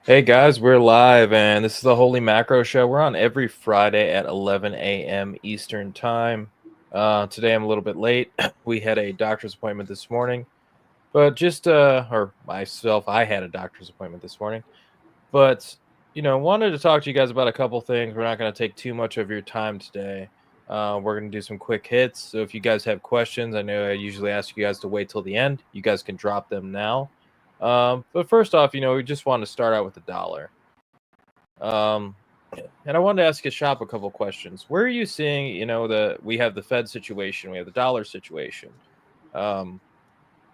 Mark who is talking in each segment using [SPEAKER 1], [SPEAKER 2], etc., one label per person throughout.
[SPEAKER 1] Hey guys, we're live and this is the Holy Macro Show. We're on every Friday at 11 a.m. Eastern Time. Today I'm a little bit late. We had a doctor's appointment this morning, but or myself, I had a doctor's appointment this morning. But, wanted to talk to you guys about a couple things. We're not going to take too much of your time today. We're going to do some quick hits. So if you guys have questions, I know I usually ask you guys to wait till the end. You guys can drop them now. But first off, we just want to start out with the dollar. Um, and I wanted to ask a shop a couple questions. Where are you seeing, we have the Fed situation, we have the dollar situation. Um,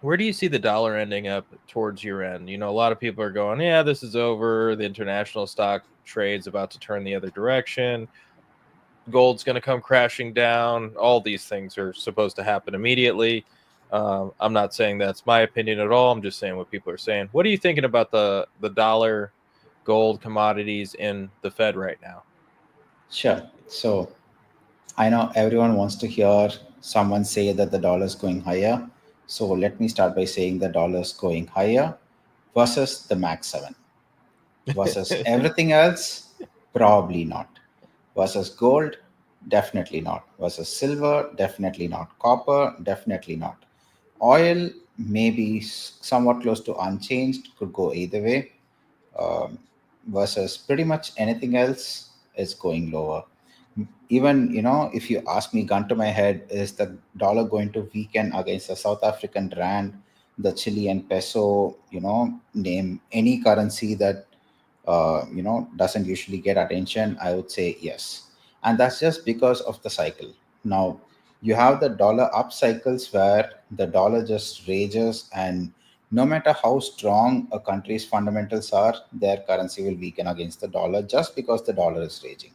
[SPEAKER 1] where do you see the dollar ending up towards year end? A lot of people are going, yeah, this is over. The international stock trade's about to turn the other direction. Gold's going to come crashing down. All these things are supposed to happen immediately. I'm not saying that's my opinion at all. I'm just saying what people are saying. What are you thinking about the dollar, gold, commodities, in the Fed right now?
[SPEAKER 2] Sure. So I know everyone wants to hear someone say that the dollar is going higher. So let me start by saying the dollar is going higher versus the Max 7. Versus everything else, probably not. Versus gold, definitely not. Versus silver, definitely not. Copper, definitely not. Oil, maybe somewhat close to unchanged, could go either way. Um, Versus pretty much anything else is going lower. Even, if you ask me, gun to my head, is the dollar going to weaken against the South African rand, the Chilean peso, name any currency that doesn't usually get attention? I would say yes. And that's just because of the cycle. Now you have the dollar up cycles where the dollar just rages, and no matter how strong a country's fundamentals are, their currency will weaken against the dollar just because the dollar is raging.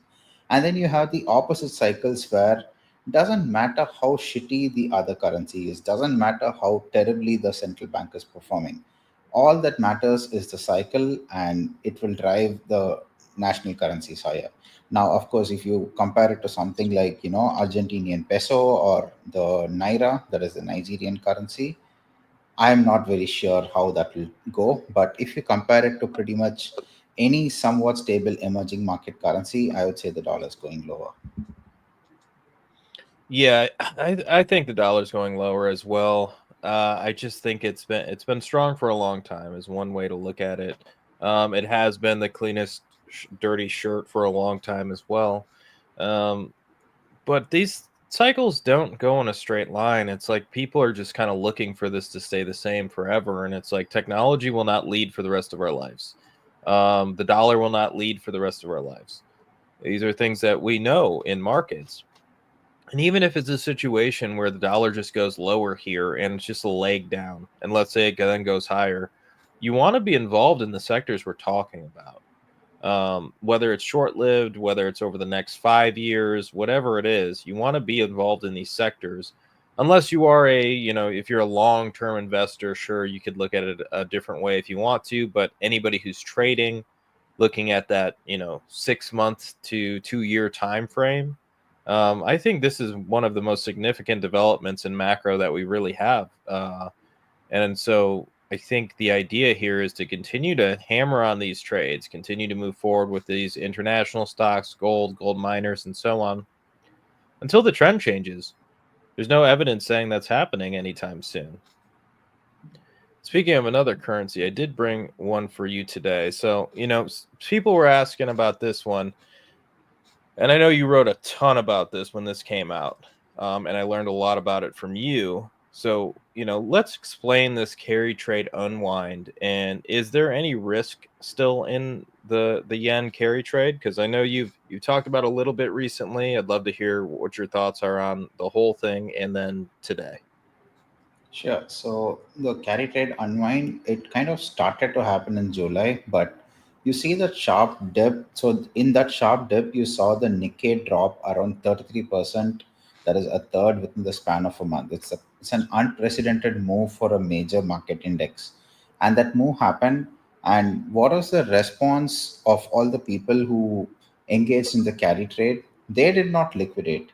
[SPEAKER 2] And then you have the opposite cycles where doesn't matter how shitty the other currency is, doesn't matter how terribly the central bank is performing. All that matters is the cycle, and it will drive the national currencies higher. Now, of course, if you compare it to something like, Argentinian peso or the naira, that is the Nigerian currency, I'm not very sure how that will go. But if you compare it to pretty much any somewhat stable emerging market currency, I would say the dollar is going lower.
[SPEAKER 1] Yeah, I think the dollar's going lower as well. I just think it's been strong for a long time. Is one way to look at it. It has been the cleanest dirty shirt for a long time as well. Um, but these cycles don't go in a straight line. It's like people are just kind of looking for this to stay the same forever, and it's like technology will not lead for the rest of our lives. The dollar will not lead for the rest of our lives. These are things that we know in markets. And even if it's a situation where the dollar just goes lower here and it's just a leg down, and let's say it then goes higher, you want to be involved in the sectors we're talking about. Whether it's short lived, whether it's over the next 5 years, whatever it is, you want to be involved in these sectors. Unless you are if you're a long term investor, sure, you could look at it a different way if you want to. But anybody who's trading, looking at that, 6 month to 2 year time frame, I think this is one of the most significant developments in macro that we really have. And so I think the idea here is to continue to hammer on these trades, continue to move forward with these international stocks, gold miners, and so on until the trend changes. There's no evidence saying that's happening anytime soon. Speaking of another currency, I did bring one for you today. So, people were asking about this one, and I know you wrote a ton about this when this came out, and I learned a lot about it from you. So, let's explain this carry trade unwind. And is there any risk still in the yen carry trade? Because I know you've talked about a little bit recently. I'd love to hear what your thoughts are on the whole thing, and then today.
[SPEAKER 2] Sure. So the carry trade unwind, it kind of started to happen in July, but you see that sharp dip. So in that sharp dip, you saw the Nikkei drop around 33%. That is a third within the span of a month. It's an unprecedented move for a major market index. And that move happened. And what was the response of all the people who engaged in the carry trade? They did not liquidate.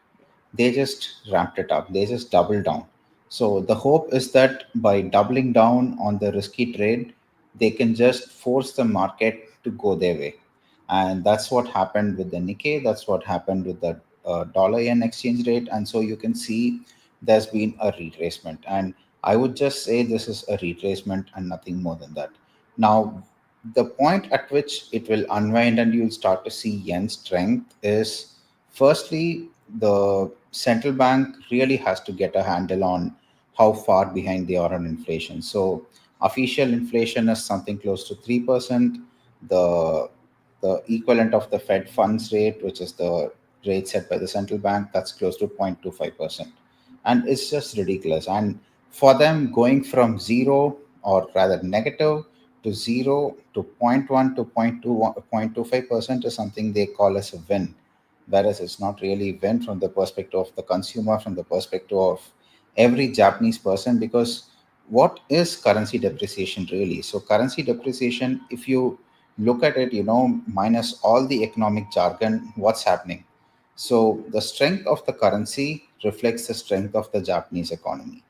[SPEAKER 2] They just ramped it up. They just doubled down. So the hope is that by doubling down on the risky trade, they can just force the market to go their way. And that's what happened with the Nikkei. That's what happened with the dollar yen exchange rate. And so you can see there's been a retracement. And I would just say this is a retracement and nothing more than that. Now, the point at which it will unwind and you'll start to see yen strength is firstly, the central bank really has to get a handle on how far behind they are on inflation. So, official inflation is something close to 3%. The the equivalent of the Fed funds rate, which is the rate set by the central bank, that's close to 0.25%. And it's just ridiculous. And for them, going from zero or rather negative to zero to zero point 0.1 to 0.25% is something they call as a win. Whereas it's not really a win from the perspective of the consumer, from the perspective of every Japanese person, because what is currency depreciation really? So, currency depreciation, if you look at it, minus all the economic jargon, what's happening? So the strength of the currency reflects the strength of the Japanese economy,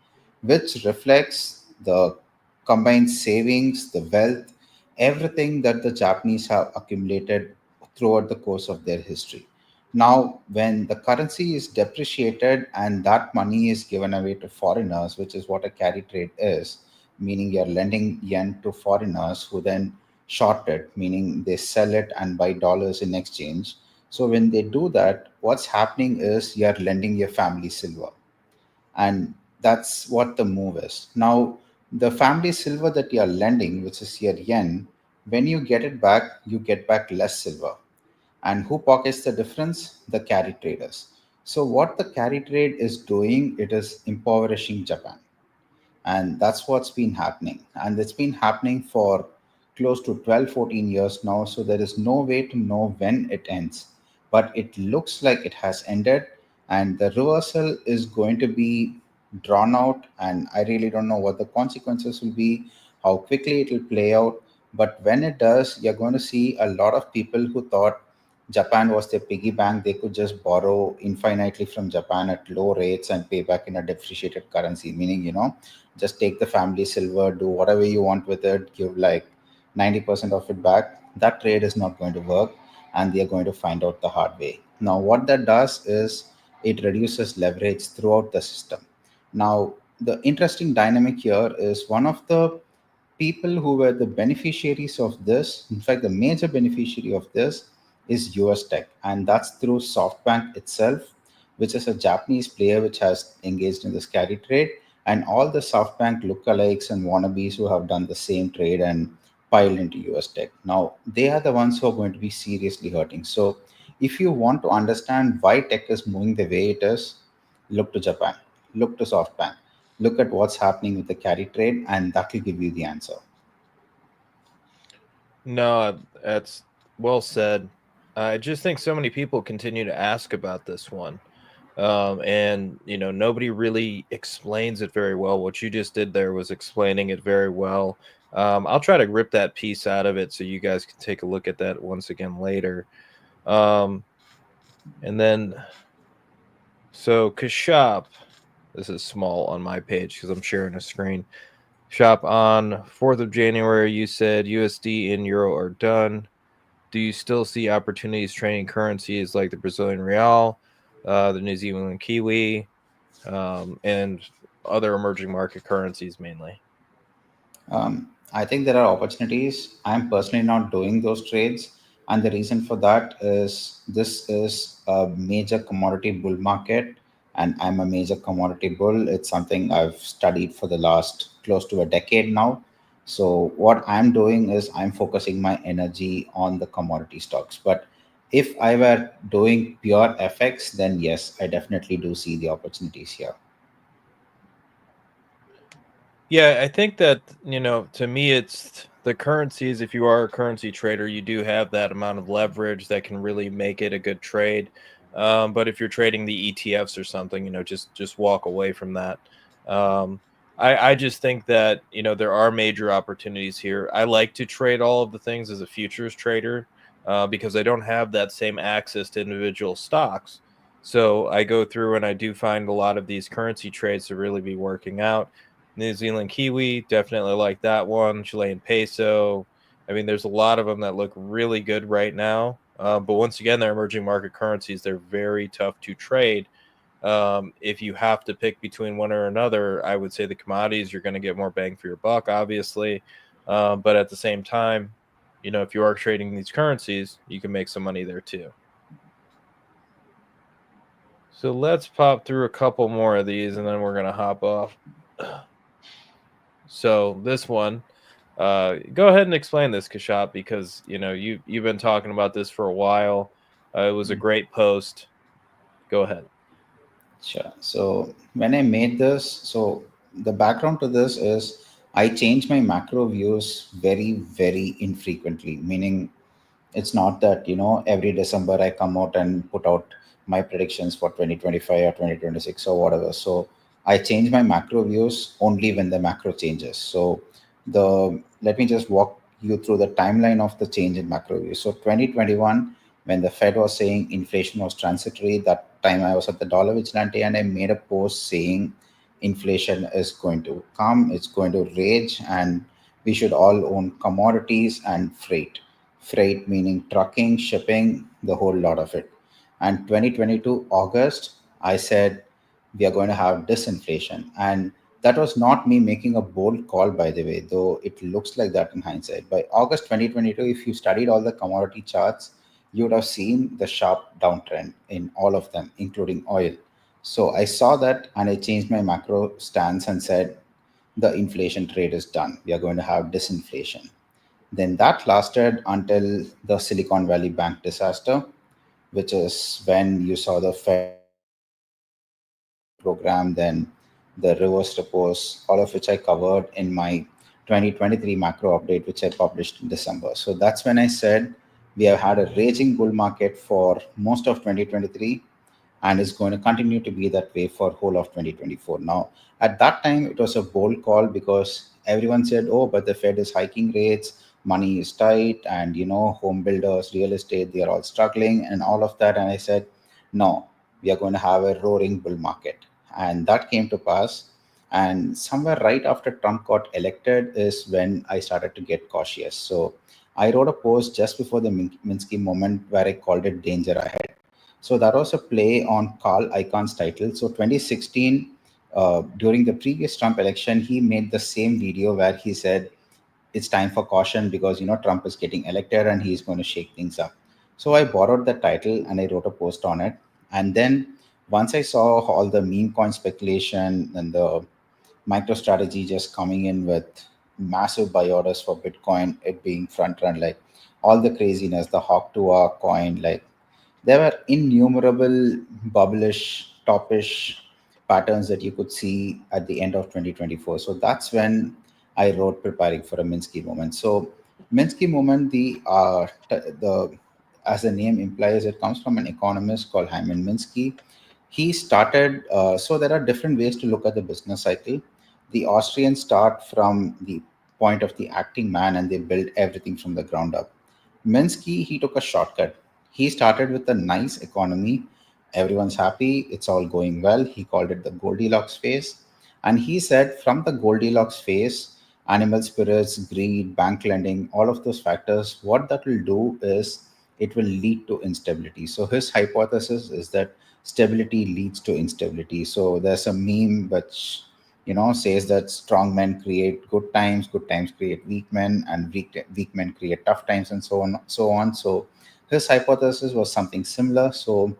[SPEAKER 2] which reflects the combined savings, the wealth, everything that the Japanese have accumulated throughout the course of their history. Now, when the currency is depreciated and that money is given away to foreigners, which is what a carry trade is, meaning you're lending yen to foreigners who then short it, meaning they sell it and buy dollars in exchange. So when they do that, what's happening is you're lending your family silver. And that's what the move is. Now, the family silver that you're lending, which is your yen, when you get it back, you get back less silver. And who pockets the difference? The carry traders. So what the carry trade is doing, it is impoverishing Japan, and that's what's been happening, and it's been happening for close to 12, 14 years now. So there is no way to know when it ends, but it looks like it has ended, and the reversal is going to be drawn out, and I really don't know what the consequences will be, how quickly it will play out. But when it does, you're going to see a lot of people who thought Japan was their piggy bank. They could just borrow infinitely from Japan at low rates and pay back in a depreciated currency, meaning, just take the family silver, do whatever you want with it, give like 90% of it back. That trade is not going to work, and they are going to find out the hard way. Now, what that does is it reduces leverage throughout the system. Now, the interesting dynamic here is one of the people who were the beneficiaries of this, in fact, the major beneficiary of this is US Tech, and that's through SoftBank itself, which is a Japanese player which has engaged in this carry trade, and all the SoftBank lookalikes and wannabes who have done the same trade and piled into US Tech. Now, they are the ones who are going to be seriously hurting. So, if you want to understand why tech is moving the way it is, look to Japan, look to SoftBank, look at what's happening with the carry trade, and that will give you the answer.
[SPEAKER 1] No, that's well said. I just think so many people continue to ask about this one. And nobody really explains it very well. What you just did there was explaining it very well. I'll try to rip that piece out of it so you guys can take a look at that once again later. And then, so Kashop, this is small on my page because I'm sharing a screen. Shop on 4th of January, you said USD and Euro are done. Do you still see opportunities trading currencies like the Brazilian Real, the New Zealand Kiwi, and other emerging market currencies mainly?
[SPEAKER 2] I think there are opportunities. I'm personally not doing those trades. And the reason for that is this is a major commodity bull market, and I'm a major commodity bull. It's something I've studied for the last close to a decade now. So, what I'm doing is I'm focusing my energy on the commodity stocks. But if I were doing pure FX, then yes, I definitely do see the opportunities here.
[SPEAKER 1] Yeah, I think that, to me, it's the currencies. If you are a currency trader, you do have that amount of leverage that can really make it a good trade. But if you're trading the ETFs or something, just walk away from that. Um, I just think that, there are major opportunities here. I like to trade all of the things as a futures trader because I don't have that same access to individual stocks. So I go through and I do find a lot of these currency trades to really be working out. New Zealand Kiwi, definitely like that one. Chilean peso, I mean, there's a lot of them that look really good right now. But once again, they're emerging market currencies. They're very tough to trade. If you have to pick between one or another, I would say the commodities, you're going to get more bang for your buck, obviously. But at the same time, if you are trading these currencies, you can make some money there too. So let's pop through a couple more of these and then we're going to hop off. So this one, go ahead and explain this, Kashop, because you've been talking about this for a while. It was a great post. Go ahead.
[SPEAKER 2] Sure. So when I made this, so the background to this is I change my macro views very, very infrequently, meaning it's not that, every December I come out and put out my predictions for 2025 or 2026 or whatever. So I change my macro views only when the macro changes. So let me just walk you through the timeline of the change in macro views. So 2021, when the Fed was saying inflation was transitory, that time I was at the dollar vigilante and I made a post saying inflation is going to come, it's going to rage, and we should all own commodities and freight meaning trucking, shipping, the whole lot of it. And 2022 August, I said we are going to have disinflation. And that was not me making a bold call, by the way, though it looks like that in hindsight. By August 2022, if you studied all the commodity charts, you would have seen the sharp downtrend in all of them, including oil. So I saw that and I changed my macro stance and said the inflation trade is done. We are going to have disinflation. Then that lasted until the Silicon Valley Bank disaster, which is when you saw the Fed program, then the reverse repos, all of which I covered in my 2023 macro update, which I published in December. So that's when I said we have had a raging bull market for most of 2023 and is going to continue to be that way for whole of 2024. Now, at that time, it was a bold call because everyone said, oh, but the Fed is hiking rates, money is tight, and home builders, real estate, they are all struggling and all of that. And I said, no, we are going to have a roaring bull market. And that came to pass. And somewhere right after Trump got elected is when I started to get cautious. So I wrote a post just before the Minsky moment where I called it danger ahead. So that was a play on Carl Icahn's title. So 2016, during the previous Trump election, he made the same video where he said it's time for caution because Trump is getting elected and he's going to shake things up. So I borrowed the title and I wrote a post on it. And then once I saw all the meme coin speculation and the MicroStrategy just coming in with massive buy orders for Bitcoin, it being front run, like all the craziness, the Hawk Tuah coin, like there were innumerable bubblish, topish patterns that you could see at the end of 2024. So that's when I wrote preparing for a Minsky moment. So Minsky moment, the as the name implies, it comes from an economist called Hyman Minsky. He started. So there are different ways to look at the business cycle. The Austrians start from the point of the acting man and they build everything from the ground up. Minsky, he took a shortcut. He started with a nice economy. Everyone's happy. It's all going well. He called it the Goldilocks phase. And he said from the Goldilocks phase, animal spirits, greed, bank lending, all of those factors, what that will do is it will lead to instability. So his hypothesis is that stability leads to instability. So there's a meme which says that strong men create good times create weak men, and weak men create tough times, and so on, so on. So his hypothesis was something similar. So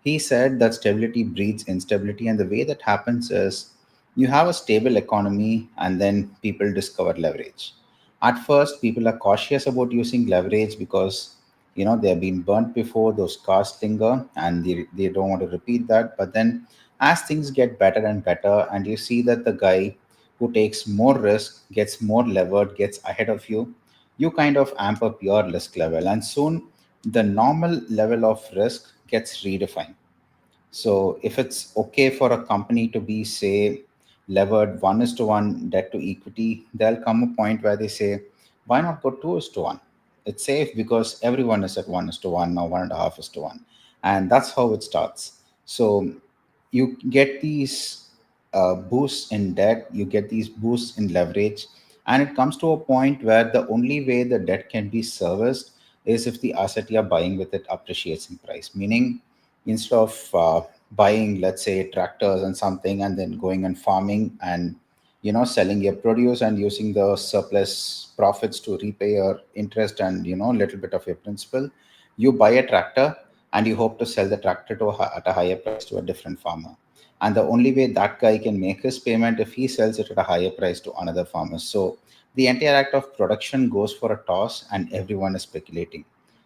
[SPEAKER 2] he said that stability breeds instability, and the way that happens is you have a stable economy, and then people discover leverage. At first, people are cautious about using leverage because they have been burnt before, those scars linger, and they don't want to repeat that. But then as things get better and better, and you see that the guy who takes more risk gets more levered, gets ahead of you, you kind of amp up your risk level, and soon the normal level of risk gets redefined. So if it's okay for a company to be, say, levered 1:1 debt to equity, there'll come a point where they say, why not go 2:1? It's safe because everyone is at 1:1 or 1.5:1. And that's how it starts. So you get these boosts in debt, you get these boosts in leverage, And it comes to a point where the only way the debt can be serviced is if the asset you're buying with it appreciates in price. Meaning, instead of buying, let's say, tractors and something, and then going and farming and selling your produce and using the surplus profits to repay your interest and a little bit of your principal, you buy a tractor and you hope to sell the tractor at a higher price to a different farmer. And the only way that guy can make his payment if he sells it at a higher price to another farmer. So the entire act of production goes for a toss and everyone is speculating.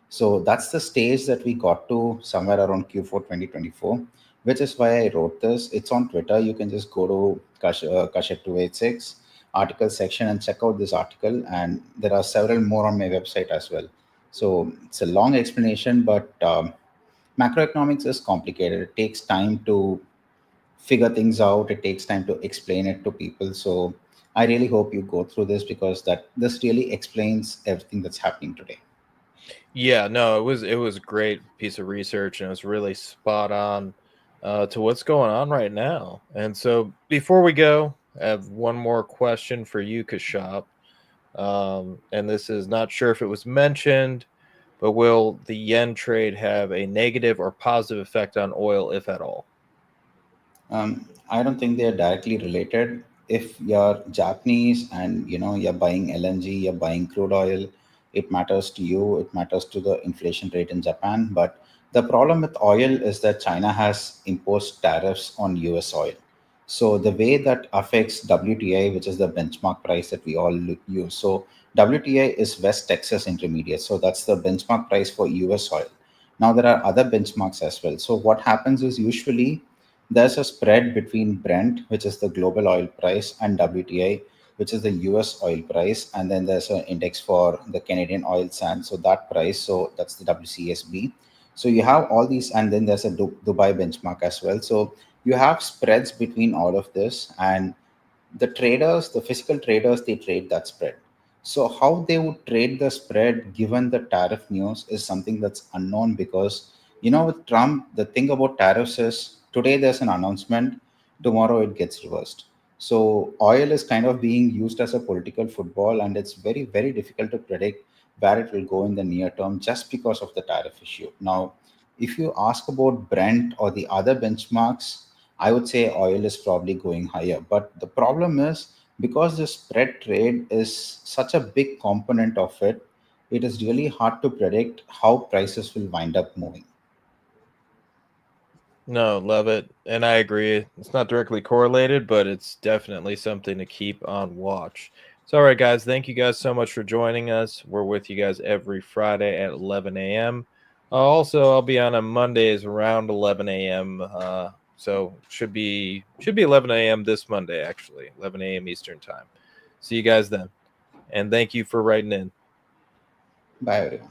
[SPEAKER 2] So that's the stage that we got to somewhere around Q4 2024, which is why I wrote this. It's on Twitter. You can just go to Kashek286 article section and check out this article. And there are several more on my website as well. So it's a long explanation, but macroeconomics is complicated. It takes time to figure things out. It takes time to explain it to people. So I really hope you go through this because that this really explains everything that's happening today.
[SPEAKER 1] Yeah, no, it was a great piece of research, and it was really spot on to what's going on right now. And so before we go, I have one more question for you, Kashop. And this is not sure if it was mentioned, but will the yen trade have a negative or positive effect on oil, if at all?
[SPEAKER 2] I don't think they're directly related. If you're Japanese and you're buying LNG, you're buying crude oil, it matters to you. It matters to the inflation rate in Japan. But the problem with oil is that China has imposed tariffs on US oil. So the way that affects WTI, which is the benchmark price that we all use. So WTI is West Texas Intermediate. So that's the benchmark price for US oil. Now there are other benchmarks as well. So what happens is usually there's a spread between Brent, which is the global oil price, and WTI, which is the US oil price. And then there's an index for the Canadian oil sands. So that price, so that's the WCSB. So you have all these, and then there's a Dubai benchmark as well. So you have spreads between all of this, and the traders, the physical traders, they trade that spread. So how they would trade the spread given the tariff news is something that's unknown because with Trump, the thing about tariffs is today there's an announcement, tomorrow it gets reversed. So oil is kind of being used as a political football, and it's very, very difficult to predict where it will go in the near term just because of the tariff issue. Now, if you ask about Brent or the other benchmarks, I would say oil is probably going higher. But the problem is because the spread trade is such a big component of it, it is really hard to predict how prices will wind up moving.
[SPEAKER 1] No, love it. And I agree. It's not directly correlated, but it's definitely something to keep on watch. So, all right, guys, thank you guys so much for joining us. We're with you guys every Friday at 11 a.m. Also, I'll be on Mondays around 11 a.m. So should be 11 a.m. this Monday, actually, 11 a.m. Eastern time. See you guys then. And thank you for writing in.
[SPEAKER 2] Bye, everyone.